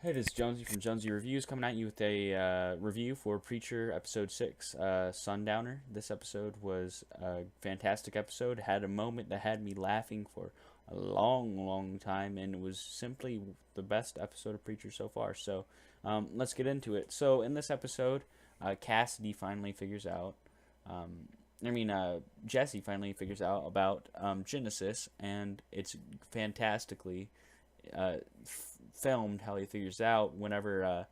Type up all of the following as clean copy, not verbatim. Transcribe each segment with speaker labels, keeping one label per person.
Speaker 1: Hey, this is Jonesy from Jonesy Reviews coming at you with a review for Preacher Episode 6, Sundowner. This episode was a fantastic episode. It had a moment that had me laughing for a long, long time, and it was simply the best episode of Preacher so far. So let's get into it. So in this episode, Cassidy finally figures out, Jesse finally figures out about Genesis, and it's fantastically filmed how he figures out whenever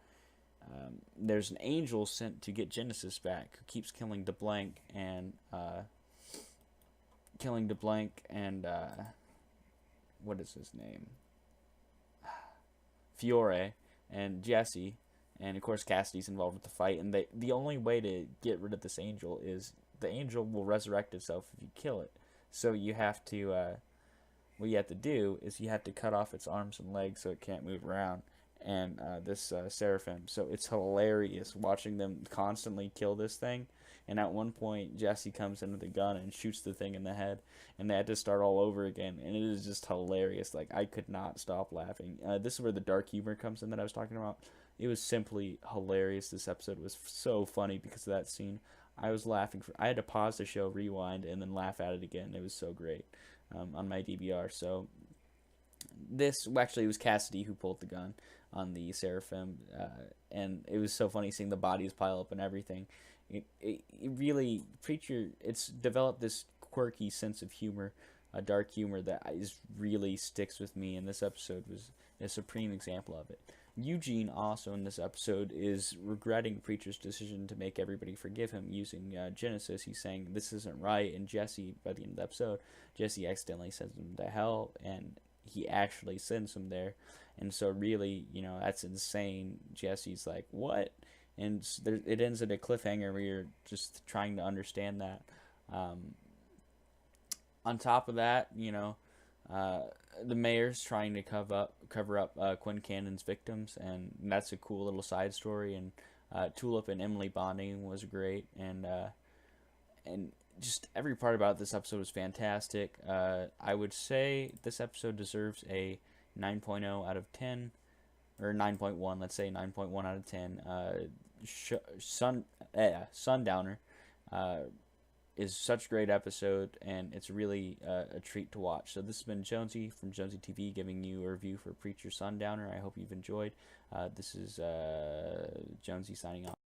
Speaker 1: there's an angel sent to get Genesis back who keeps killing DeBlanc and what is his name? Fiore and Jesse, and of course Cassidy's involved with the fight. And the only way to get rid of this angel is the angel will resurrect itself if you kill it. So you have to what you have to do is you have to cut off its arms and legs so it can't move around. And this seraphim, so it's hilarious watching them constantly kill this thing. And at one point, Jesse comes in with a gun and shoots the thing in the head, and they had to start all over again. And it is just hilarious. Like, I could not stop laughing. This is where the dark humor comes in that I was talking about. It was simply hilarious. This episode was so funny because of that scene. I was laughing. I had to pause the show, rewind, and then laugh at it again. It was so great on my DVR. So this actually, it was Cassidy who pulled the gun on the seraphim, and it was so funny seeing the bodies pile up and everything. It really Preacher. It's developed this quirky sense of humor, a dark humor that is really sticks with me, and this episode was a supreme example of it. Eugene also in this episode is regretting Preacher's decision to make everybody forgive him using Genesis. He's saying this isn't right, and Jesse, by the end of the episode, Jesse accidentally sends him to hell, and he actually sends him there. And so really, that's insane. Jesse's like, what? And it ends at a cliffhanger where you're just trying to understand that. On top of that, the mayor's trying to cover up Quinn Cannon's victims, and that's a cool little side story. And Tulip and Emily bonding was great, and just every part about this episode was fantastic. I would say this episode deserves a 9.0 out of 10, or 9.1. Let's say 9.1 out of 10. Sundowner is such a great episode, and it's really a treat to watch. So this has been Jonesy from Jonesy TV giving you a review for Preacher Sundowner. I hope you've enjoyed. This is Jonesy signing off.